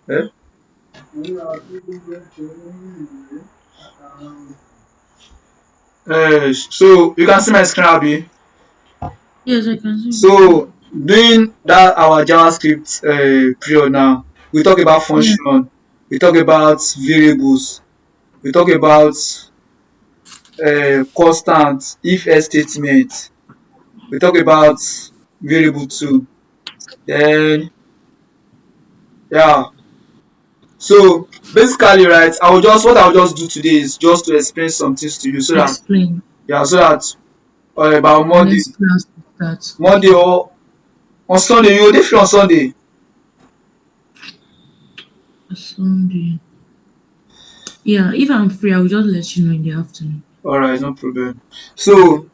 Eh? So you can see my screen, Abby. Yes, I can see your screen. So during that our JavaScript period now, we talk about Yeah. function, we talk about variables, we talk about constant, if else statement, we talk about variable too. Then yeah, so basically, right, I will just do today is just to explain some things to you so that Explain. yeah, so that about Monday, Next class starts. Monday or on Sunday, you will dey free on Sunday. Sunday. Yeah, if I'm free, I will just let you know in the afternoon. Alright, no problem. So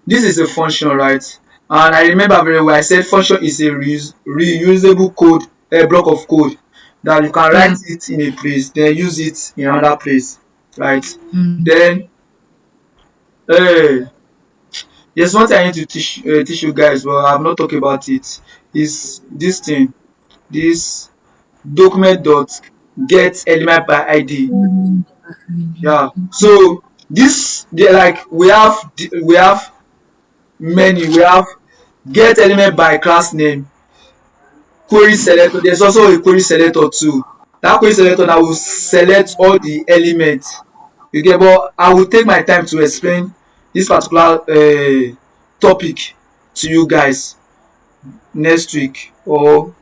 this is a function, right? And I remember very well I said function is a reusable code, a block of code that you can write Yeah. it in a place then use it in another place, right? Mm. Then um there's one thing I need to teach you guys, but I've not talked about it. Is this thing, this document dot get element by ID. Mm. Yeah. So this they like we have many. We have get element by class name, query selector. There's also a query selector too. That query selector now will select all the elements. You get, but I will take my time to explain this particular topic to you guys next week. Or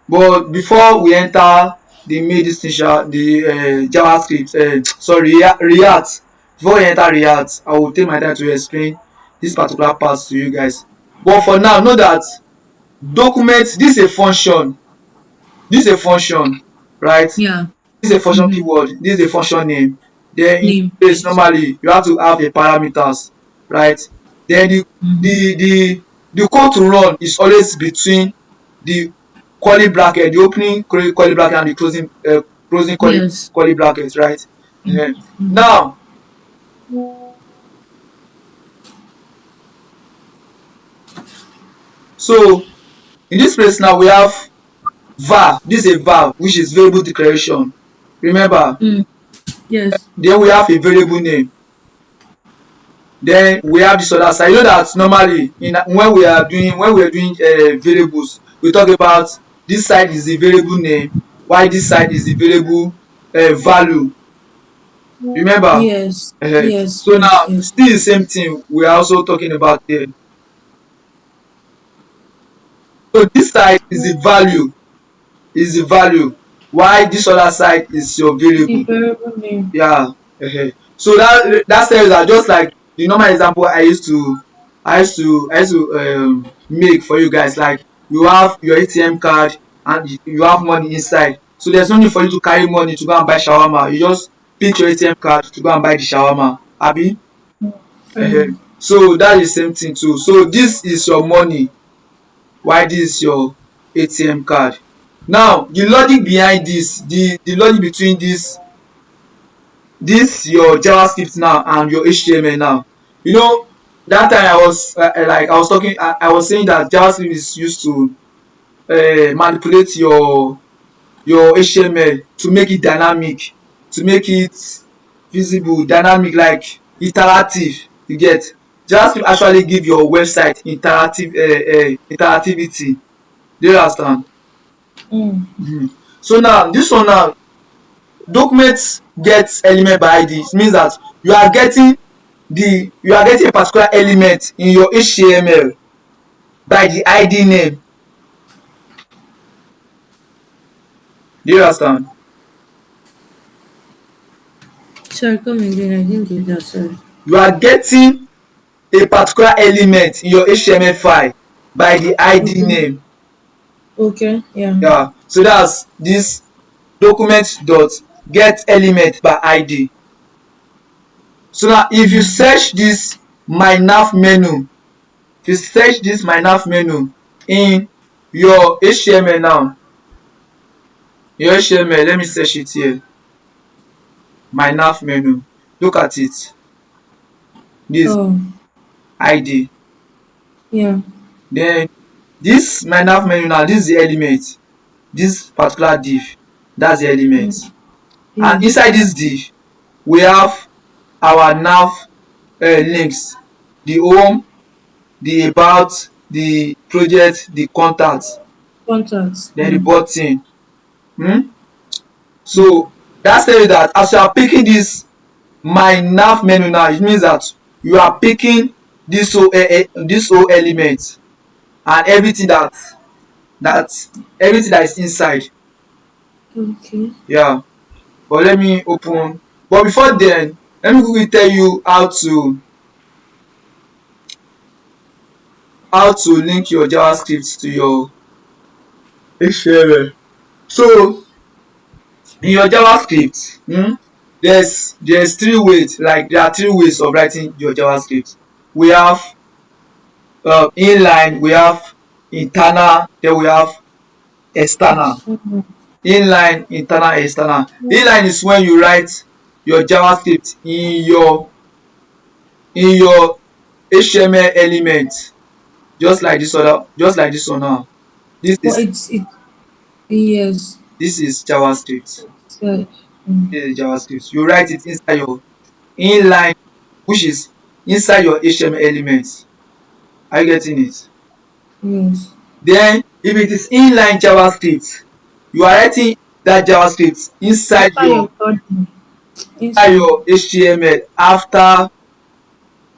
but before we enter the main distinction, the JavaScript, sorry, React. Before we enter React, I will take my time to explain this particular part to you guys. But for now, know that document, this is a function, this is a function, right? Yeah. This is a function Mm-hmm. keyword, this is a function name. Then in Name. place Yes. normally you have to have the parameters, right? Then Mm-hmm. the code to run is always between the curly bracket, the opening curly bracket and the closing Yes. curly bracket, right? Mm-hmm. Now, so in this place now we have var. This is a var which is variable declaration, remember. Mm. Yes. Then we have a variable name. Then we have this other side. You know that normally in when we are doing variables, we talk about this side is the variable name, while this side is the variable value. Remember? Yes. uh Yes. So Yes. now Yes. still the same thing we are also talking about here. So this side is the value, while this other side is your The variable. variable name. Yeah. So that steps are just like the normal example I used to make for you guys. Like you have your ATM card and you have money inside, so there's no need for you to carry money to go and buy shawarma. You just pick your ATM card to go and buy the shawarma, abi. Mm. So that is the same thing too. So this is your money, while this is your ATM card. Now the logic behind this, the logic between this your JavaScript now and your HTML now. You know, that time I was I was talking, I was saying that JavaScript is used to manipulate your HTML to make it dynamic, to make it visible, dynamic, like interactive. You get, JavaScript actually give your website interactivity. Do you understand? Mm. So now this one now, documents get element by ID. It means that you are getting a particular element in your HTML by the ID name. Do you understand? Sorry, come again. I didn't get that. Sorry. You are getting a particular element in your HTML file by the ID Okay. name. Okay. Yeah. Yeah. So that's this document dot get element by ID. So now if you search this my nav menu, if you search this my nav menu in your HTML now, your HTML, let me search it here. My nav menu. Look at it. This Oh. ID. Yeah. Then this my nav menu now, this is the element. this particular div. That's the element. Mm. And Yes. inside this div, we have our nav links, the home, the about, the project, the contact, Contacts. then the Mm. button. um Mm. So that tell you that as you are picking this my nav menu now, it means that you are picking this whole element and that everything that is inside. Okay. Yeah, but let me open. But before then, let me quickly tell you how to link your JavaScript to your HTML. So in your JavaScript, there's three ways. Like there are three ways of writing your JavaScript. We have inline, we have internal, then we have external. External. Inline, internal, external. Inline is when you write your JavaScript in your HTML element, just like this one now. This But is it's yes. this is JavaScript. So, mm. This is JavaScript. You write it inside your inline, which is inside your HTML element. Are you getting it? Yes. Then if it is inline JavaScript, you are writing that JavaScript inside After your your body. inside Inside. your HTML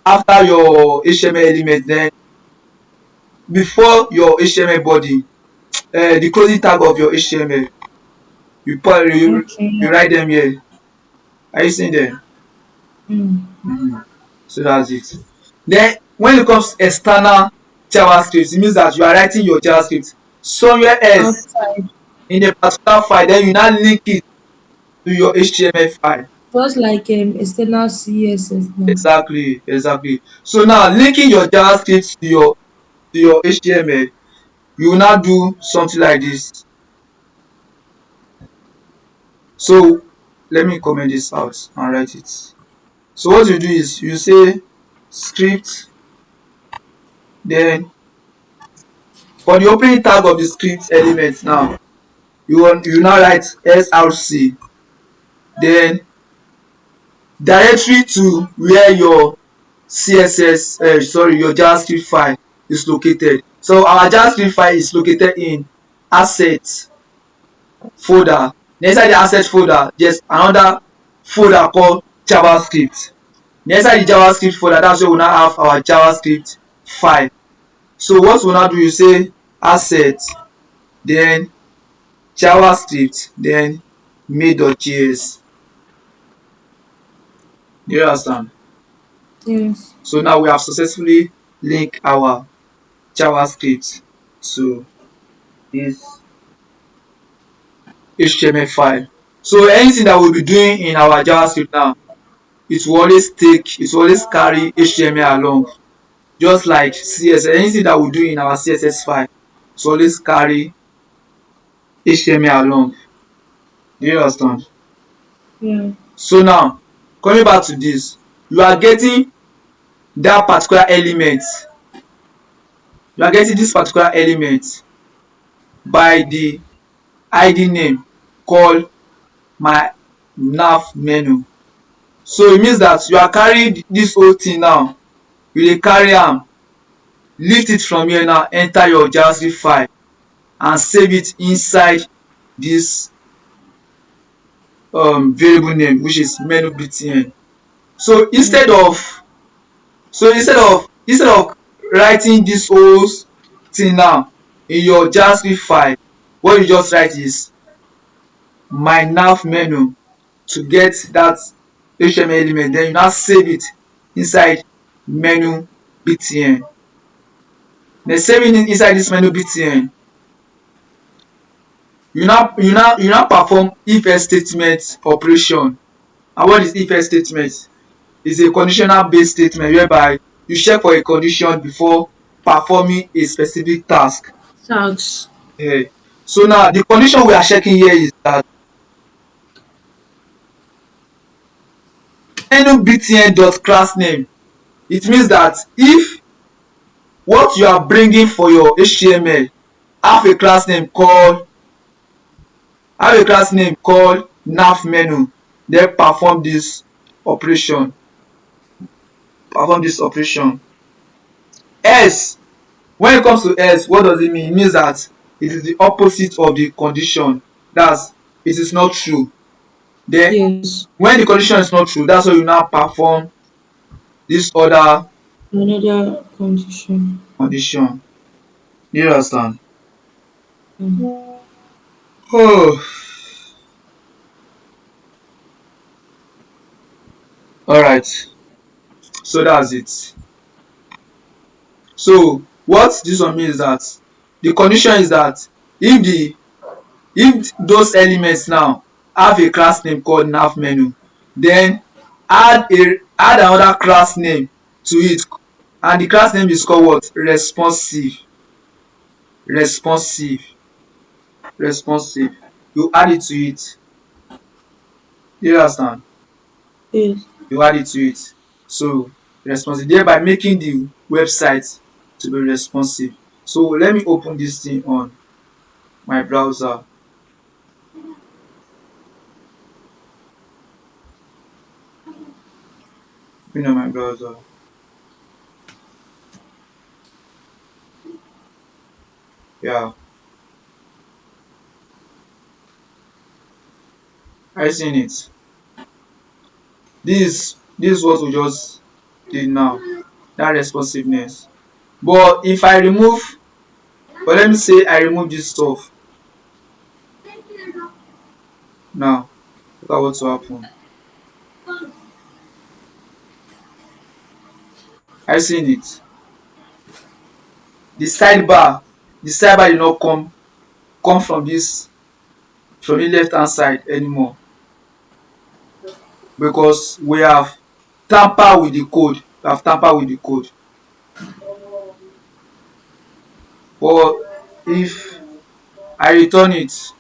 after your HTML element, then before your HTML body, the closing tag of your HTML, Okay. you Yeah. write them here. Are you seeing them? Mm. So that's it. Then when it comes to external JavaScript, it means that you are writing your JavaScript somewhere else Outside. in a particular file, then you now link it to your HTML file. Just like external CSS now. Exactly. So now linking your JavaScript to your HTML, you will now do something like this. So let me comment this out and write it. So what you do is you say script, then for the opening tag of the script element now, you now write src, then directory to where your css sorry, your JavaScript file is located. So our JavaScript file is located in assets folder. Then inside the asset folder, there's another folder called JavaScript. Then inside the JavaScript folder, that's where we now have our JavaScript file. So what we now do, you say asset, then JavaScript, then main.js. Do you understand? Yes. So now we have successfully linked our JavaScript to this HTML file. So anything that we'll be doing in our JavaScript now, it will always carry HTML along. Just like CSS, anything that we do in our CSS file, it will always carry HTML along. Do you understand? Yeah. So now, coming back to this, you are getting that particular element, you are getting this particular element by the ID name called my nav menu. So it means that you are carrying this whole thing now, you dey carry am, lift it from here now, enter your JavaScript file and save it inside this variable name, which is menu btn. So instead of writing this whole thing now in your JavaScript file, what you just write is my nav menu to get that HTML element, then you now save it inside menu btn. Then saving it inside this menu btn, you now perform if else statement operation. And what is if else statement? Is a conditional based statement whereby you check for a condition before performing a specific task. Tags. So now the condition we are checking here is that menu btn dot class name. It means that if what you are bringing for your HTML have a class name called have a class name called nav menu, then perform this operation. Else, when it comes to else, what does it mean? It means that it is the opposite of the condition. That's, it is not true. Then Yes. when the condition is not true, that's why you now perform this other Another condition. condition. You understand? Mm. Oh, all right. So that's it. So what this one means is that the condition is that if the if those elements now have a class name called nav menu, then add another class name to it, and the class name is called what? Responsive responsive responsive. You add it to it. You understand? Yes. You add it to it. So responsive, thereby making the website to be responsive. So let me open this thing on my browser. Open on my browser. Yeah, I seen it. This is what we just did now, that responsiveness. But if I remove, but let me say I remove this stuff now, look at what will happen. I seen it. The sidebar, the sidebar did not come from the left hand side anymore, because we have tampered with the code. We have tampered with the code. But if I return it,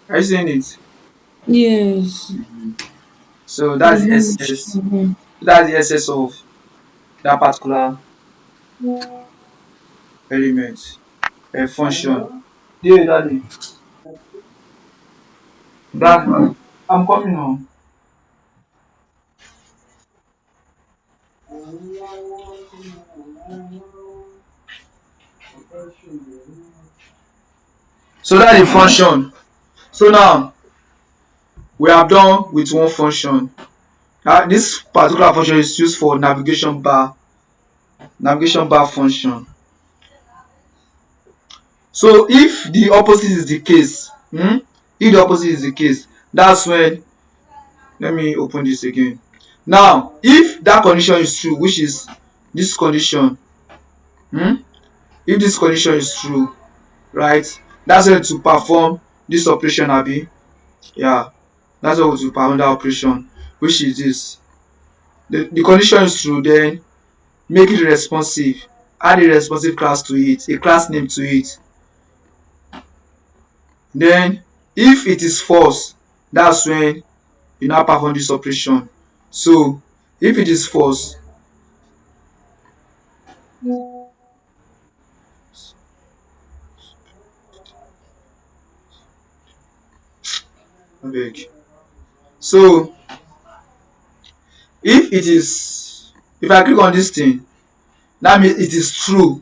I seen it. Yes. So There's that's the no much. essence. That's the essence of that particular element, function. Yeah, daddy. That I'm coming on. So that's the function. So now we are done with one function. This particular function is used for navigation bar function. So if the opposite is the case, if the opposite is the case, that's when, let me open this again. Now if that condition is true, which is this condition, um if this condition is true, right, that's when to perform this operation, abi. Yeah, that's when to perform that operation, which is this. The condition is true, then make it responsive, add a responsive class to it, a class name to it. Then if it is false, that's when you now perform this operation. So if it is false, abeg. So if I click on this thing, that means it is true.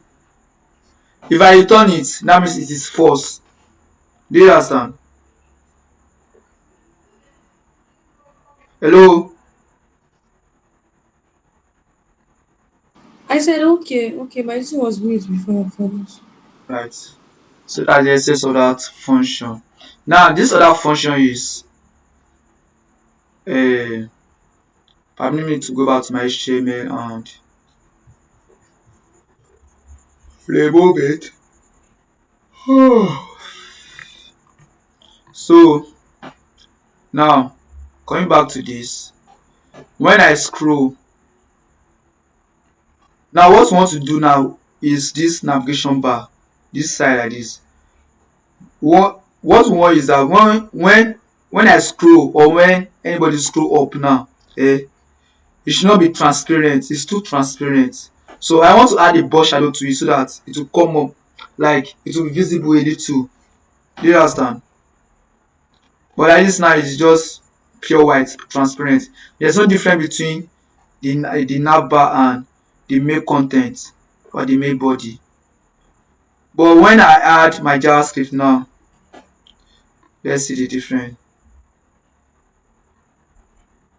If I return it, that means it is false. Do you understand? Hello? I said okay, okay. My thing was mute before I finished. Right. So that's the essence of that function. Now this other function is, permit me to go back to my HTML and remove it. So now coming back to this, when I scroll, now what we want to do now is this navigation bar, this side like this. What we want is that when I scroll, or when anybody scroll up now, it should not be transparent. It's too transparent. So I want to add a box shadow to it so that it will come up, like it will be visible a little. Do you understand? But like this now is just pure white, transparent. There's no difference between the navbar and the main content or the main body. But when I add my JavaScript now, let's see the difference.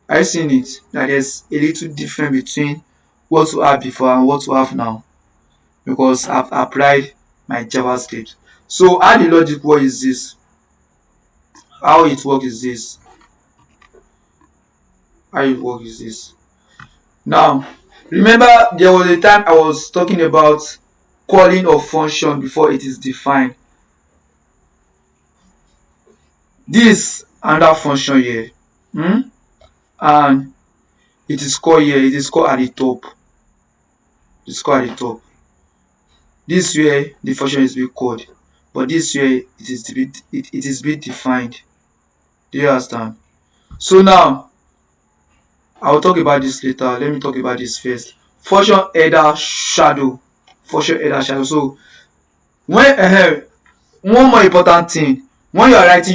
Are you seeing it? That there's a little difference between what we have before and what we have now, because I've applied my JavaScript. So how the logic work is this? How it works is this. How it works is this. Now, remember there was a time I was talking about calling of function before it is defined. This another function here, and it is called here. It is called at the top. It's called at the top. This way the function is being called, but this way it is being defined. Do you understand? So now I will talk about this later. Let me talk about this first. Function header shadow. Function header shadow. So when one more important thing, when you are writing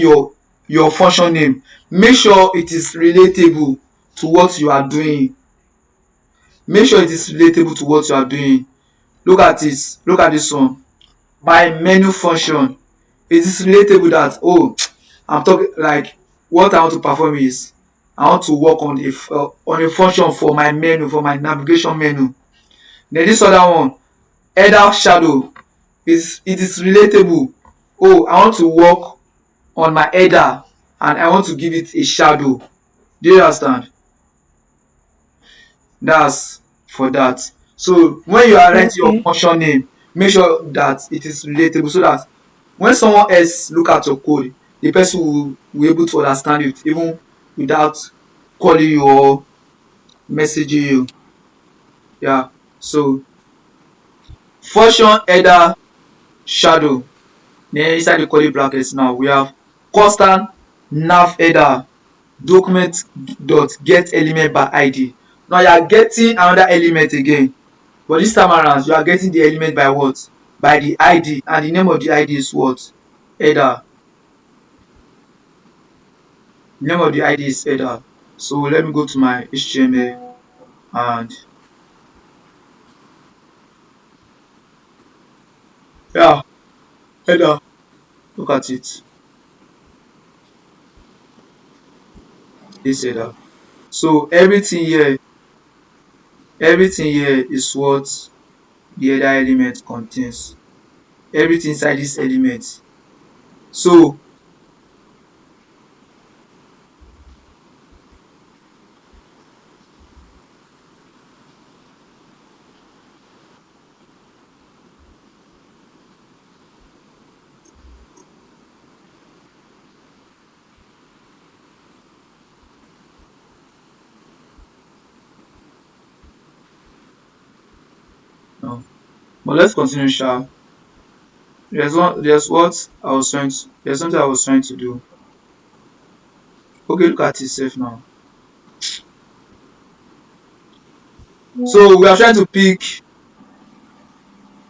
your function name, make sure it is relatable to what you are doing. Make sure it is relatable to what you are doing. Look at this. Look at this one. My menu function. It is relatable that, oh, I'm talking like what I want to perform is I want to work on a function for my menu, for my navigation menu. Then this other one, header shadow, is it is relatable. Oh, I want to work on my header and I want to give it a shadow. Do you understand? That's for that. So when you are writing your Okay. function name, make sure that it is relatable so that when someone else look at your code, the person will be able to understand it even without calling you or messaging you. Yeah. So function header shadow. Then inside the curly brackets now we have constant nav header document dot get element by id. Now you are getting another element again, but this time around you are getting the element by what? By the id, and the name of the id is what? Header. The name of the id is header. So let me go to my html and yeah, header. Look at it. This header. So everything here is what the header element contains. Everything inside this element. So no. But let's continue, sha. There's something I was trying to do. Okay, look at itself now. So we are trying to pick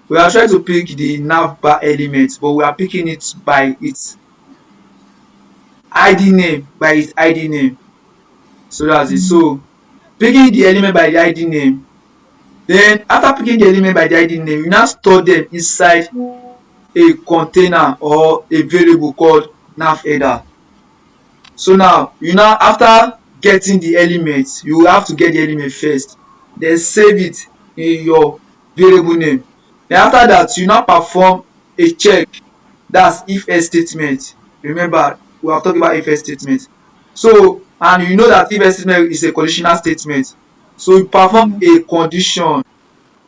the navbar element, but we are picking it by its id name. So that's it. So picking the element by the id name, then after picking the element by the id name, you now store them inside a container or a variable called nav header. So now after getting the element, you have to get the element first, then save it in your variable name. Then after that you now perform a check. That's if else statement. Remember we have talked about if else statement. So and you know that if else statement is a conditional statement. So you perform Yeah. a condition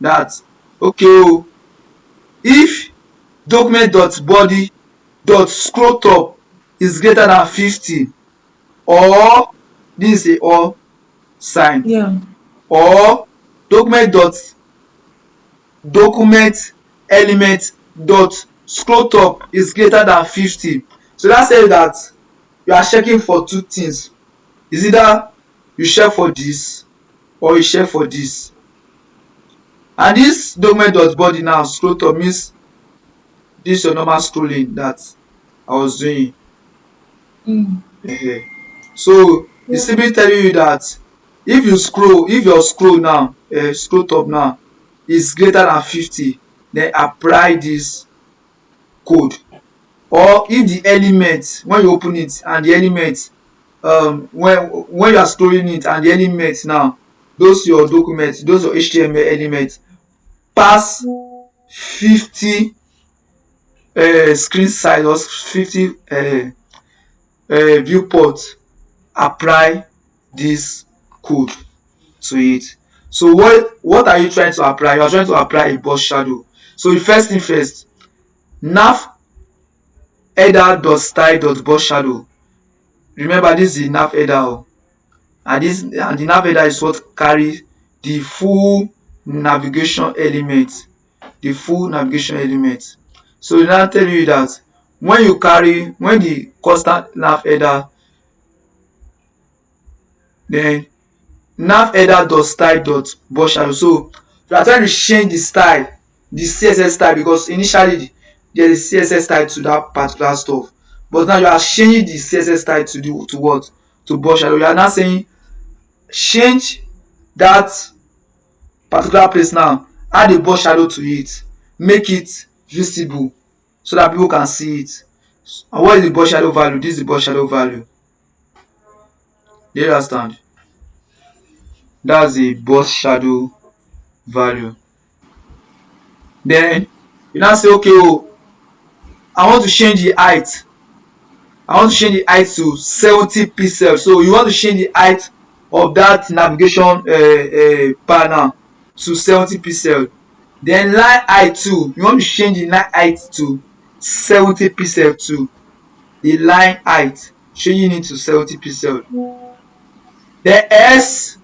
that, okay o, if document.body.scrolltop is greater than 50, or this is a or sign, Yeah. or document element dot scroll top is greater than 50. So that says that you are checking for two things. Is either you check for this or you check for this. And this document dot body now scroll top means this your normal scrolling that I was doing. Mm. Ehen. So the Yeah. simply telling you that if your scroll now scroll top now is greater than 50, then apply this code. Or if the element when you open it and the element when you are scrolling it and the element now those your documents, those your HTML elements pass 50 screen size or 50 viewport, apply this code to it. So what are you trying to apply? You are trying to apply a box shadow. So the first thing first, nav header dot style dot box shadow. Remember this is the nav header and the nav header is what carry the full navigation element, the full navigation element. So e now tell you that when the constant nav header, then nav header dot style dot box shadow. So you are trying to change the style, the CSS style, because initially there is CSS style to that particular stuff, but now you are changing the CSS style to what, to box shadow. You are now saying change that particular place now, add a box shadow to it, make it visible so that people can see it. And what is the box shadow value? This is the box shadow value. Do you understand? That's the box shadow value. Then you now say okay I want to change the height. I want to change the height to 70 pixels. So you want to change the height of that navigation bar now to 70 pixels. Then line height too, you want to change the line height to 70 pixels too. The line height, changing it to 70 pixels. Then s,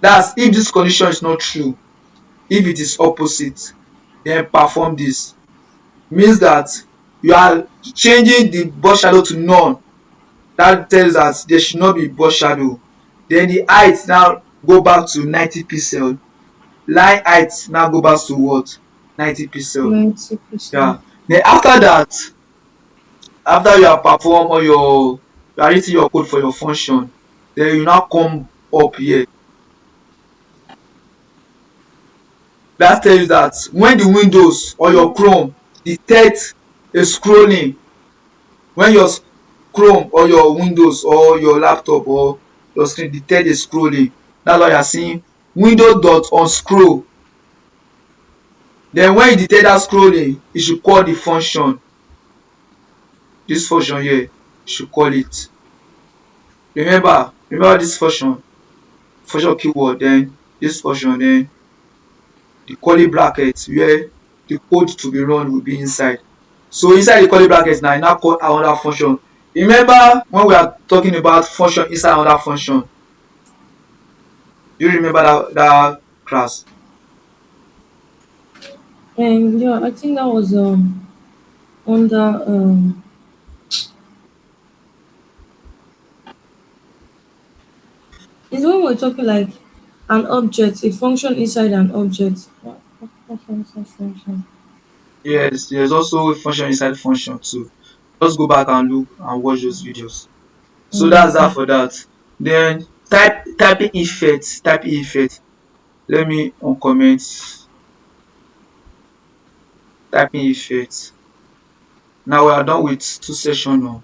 that's if this condition is not true. If it is opposite, then perform this. Means that you are changing the box shadow to none. That tells that there should not be box shadow. Then the height now go back to 90 pixel. Line height now go back to what, 90 pixel. 90%. Yeah. Then after that, after you have perform all you are written your code for your function, then you now come up here. That tells you that when the windows or your chrome detect a scrolling, when your chrome or your windows or your laptop or your screen detect a scrolling, that's why you are seeing window dot on scroll. Then when you detect that scrolling, you should call the function, this function here, you should call it. Remember this function keyword, then this function, then the curly bracket where the code to be run will be inside. So inside the curly bracket now you now call another function. Remember when we are talking about function inside another function, do you remember that class? And yeah, I think that was under is when we're talking like an object, a function inside an object. Function inside function. Yes, there's also a function inside function too. Just go back and look and watch those videos. So that's that Okay. for that. Then typing effect. Let me uncomment typing effect. Now we are done with two session now.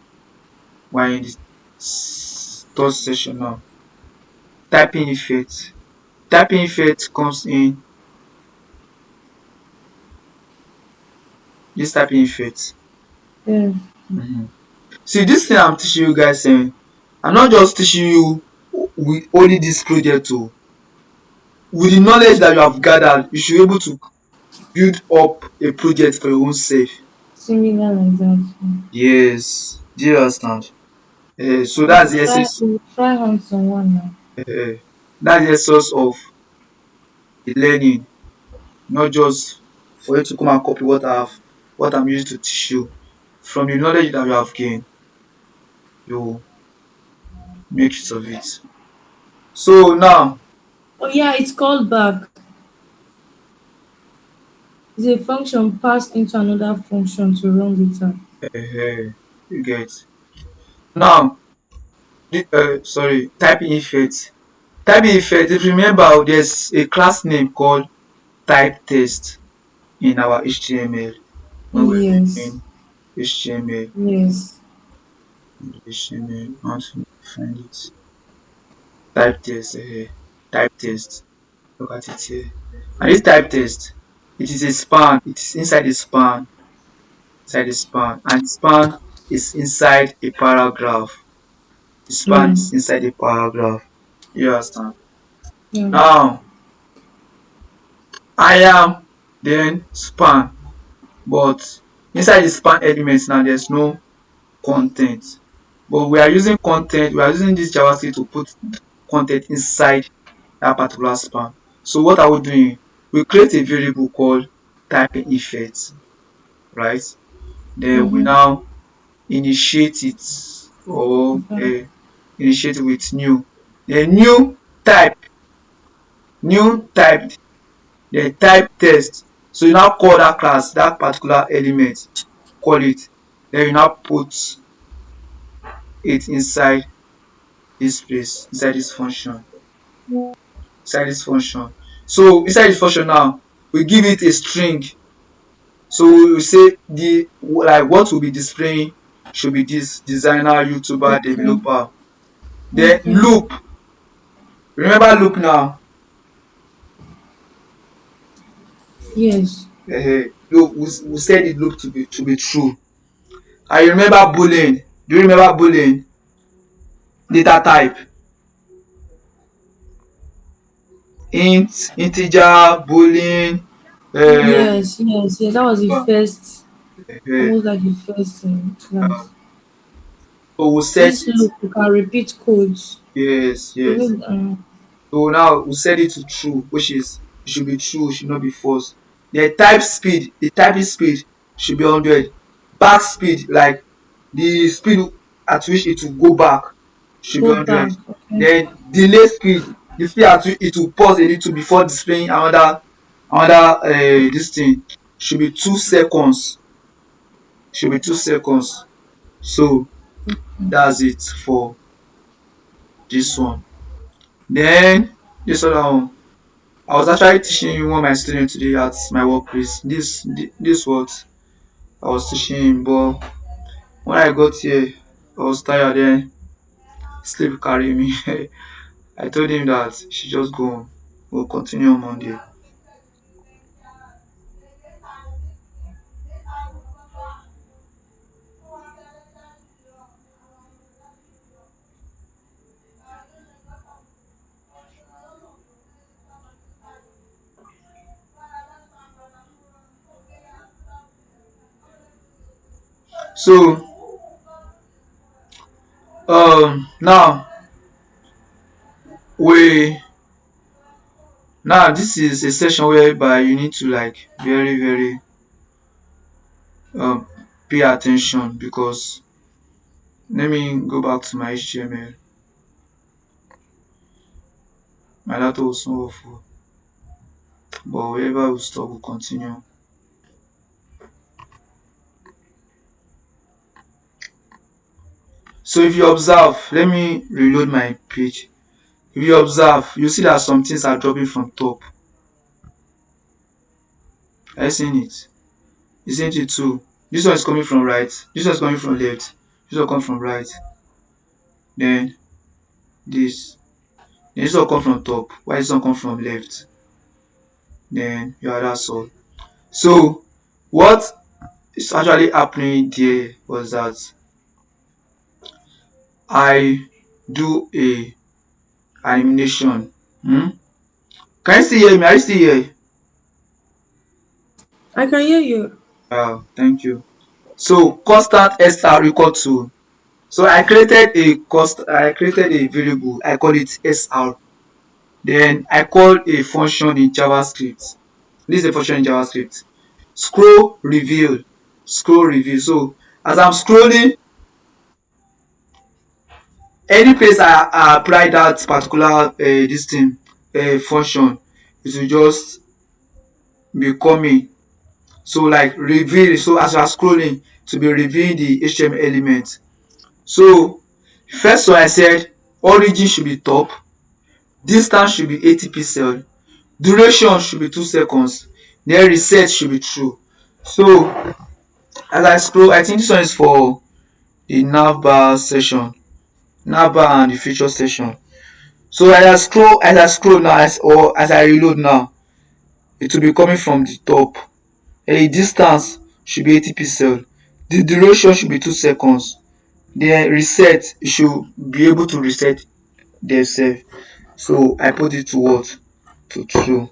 We are in the third session now. Typing effect. Typing effect comes in this typing effect. Yeah. See this thing I'm teaching you guys, I'm not just teaching you with only this project o. With the knowledge that you have gathered, you should be able to build up a project for your own self. Similar like that. Yes, do you understand? So So that's the essence. we'll try on someone now. Uh, that's the essence of the learning, not just for you to come and copy what I'm using to teach you. From the knowledge that you have gained, you make use of it. So now, Oh yeah, it's called back. Is a function passed into another function to run later. You get. Now, typing effect. Typing effect, if you remember, there's a class name called type test in our HTML when we're Yes. doing HTML. Yes. HTML, I want to find it. Type test, type test. Look at it here. And this type test, it is a span. It is inside the span, and span is inside a paragraph. The span Yeah. is inside a paragraph. You understand? Yeah. Now, I am then span, but inside the span elements now there's no content. But we are using content. We are using this JavaScript to put content inside that particular span. So what are we doing? We create a variable called typing effect, right? Then we Mm-hmm. now initiate it, or Okay. initiate it with new. Then type, new typed, then type test. So you now call that class, that particular element, call it. Then you now put it inside this place, inside this function, inside this function. So inside this function now, we give it a string. So we say the like what will be displaying should be this designer, YouTuber, Okay. developer. Then Okay. loop. Remember loop now. Yes. Loop. We set the loop to be true. I remember boolean. Do you remember boolean? Data type. Int, integer, boolean. Uh, Yes. Yes. Yes. That was the first. uh, Almost like the first class. so we set This it. loop you can repeat codes. Yes, So yes. maybe, So now we set it to true, which is it should be true, it should not be false. The typing speed should be 100. Back speed, like the speed at which it will go back should be go 100. back. Okay. Then delay speed, the speed at which it will pause a little before displaying another this thing should be 2 seconds. Should be 2 seconds. So that's it for this one. Then this other one. I was actually teaching one of my students today at my workplace. This what I was teaching him, but when I got here, I was tired. Then sleep carry me. I told him that he should just go home. We'll continue on Monday. So now we now this is a session whereby you need to like very um pay attention, because let me go back to my HTML. My data was so awful, but wherever we stop, we'll continue. So if you observe, let me reload my page. If you observe, you see that some things are dropping from top. Are you seeing it? You seeing it too? This one is coming from right. This one is coming from left. This one come from right. Then this. Then this one come from top. Why this one come from left? Then yeah, that's all. So what is actually happening there was that I do a animation. Hmm? Can you still hear me? Are you still here? I can hear you. Thank you. So constant sr equal to, so I created a variable, I call it sr. Then I call a function in JavaScript. This is a function in JavaScript. Scroll reveal. Scroll reveal. So as I'm scrolling, any place I apply that particular this thing function, it will just be coming. So like reveal, so as you are scrolling to be revealing the HTML element. So first one I said origin should be top, distance should be 80 pixel, duration should be 2 seconds, then reset should be true. So as I scroll, I think this one is for the navbar session, navbar and the feature session. So as I scroll now, or as I reload now, it will be coming from the top. And the distance should be 80 pixel, the duration should be 2 seconds, then reset, it should be able to reset themselves. So I put it to what? To true.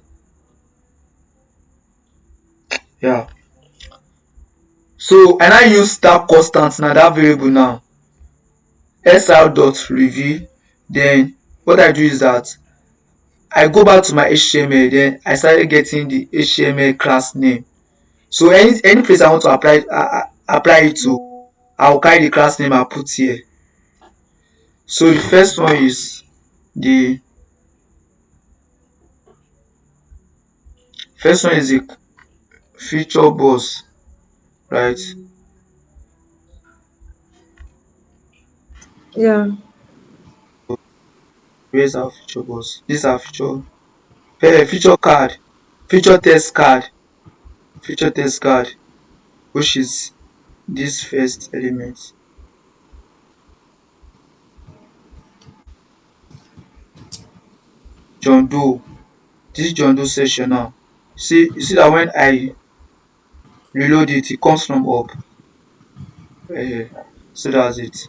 Yeah. So and I use that constant now, that variable now, sr dot reveal. Then what I do is that I go back to my HTML, then I started getting the HTML class name. So any place I want to apply it to, I'll carry the class name I put here. So the first one is the the feature boss, right? Yeah. Where's our feature boss? This is our feature card, feature test card, feature test card, which is this first element. John Doe. This John Doe section now. You see that when I reload it, it comes from up. Uh, so that's it.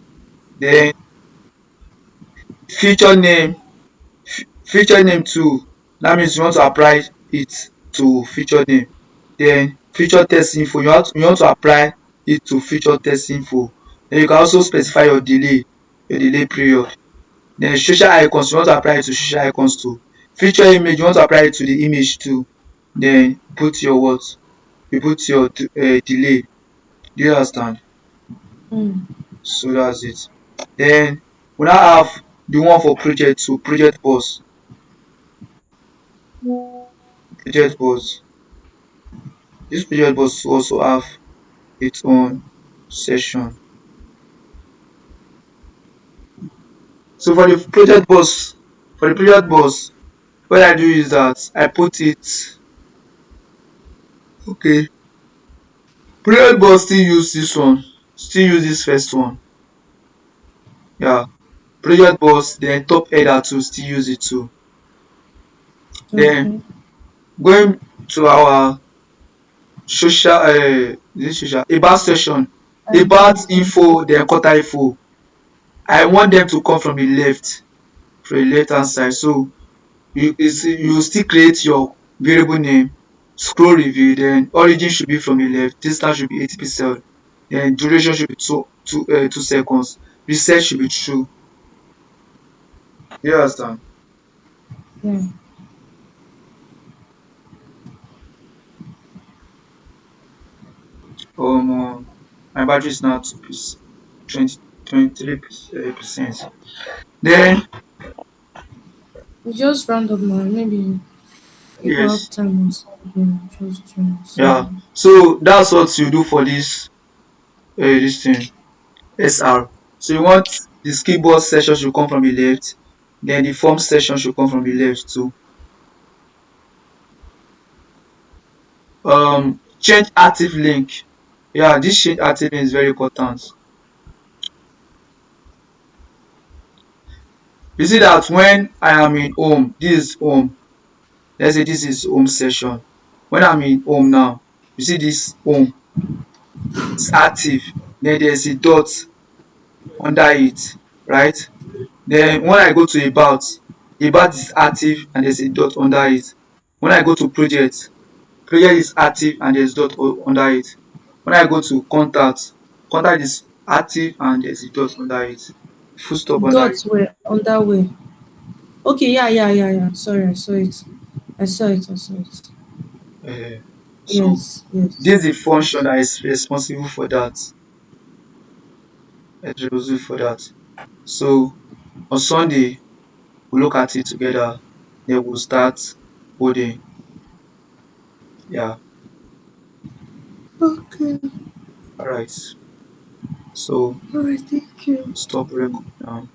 Then feature name, feature name too. That means you want to apply it to feature name. Then feature test info, you want to apply it to feature test info. Then you can also specify your delay period. Then social icons, you want to apply it to social icons too. Feature image, you want to apply it to the image too. Then put your what? You put your delay. Do you understand? Mm. So that's it. Then we now have the one for project two, project boss. Project boss. This project boss also have its own session. So for the project boss, what I do is that I put it, okay. Project boss still use this one, still use this first one. Yeah. Project boss, then top header too, still use it too. Then Okay. going to our social this social about section, about info, then contact info. I want them to come from the left hand side. So you still create your variable name, scroll review, then origin should be from the left, distance should be 80 pixel, then duration should be 2 seconds, reset should be true. You understand? Yeah. My battery is now 20 23%. Then You just round up now. Maybe if you have yes, time on Saturday, just join yeah. Sunday. So that's what you do for this thing, SR. So you want the keyboard section should come from the left, then the form section should come from the left too. Change active link. Yeah, this change active link is very important. You see that when I am in home, this is home. Let's say this is home session. When I'm in home now, you see this home is active. Then there's a dot under it, right? Then when I go to about is active and there's a dot under it. When I go to project is active and there's dot under it. When I go to contact is active and there's a dot under it. Full stop under it. Dots were on that way. Okay, yeah, yeah, yeah, yeah. Sorry, I saw it. I saw it. I saw it. um so Yes, yes, this is the function yes. that is responsible for that. So on Sunday we'll look at it together, then we'll start coding. Yeah. Okay. All right. So All right. Thank you. stop record now.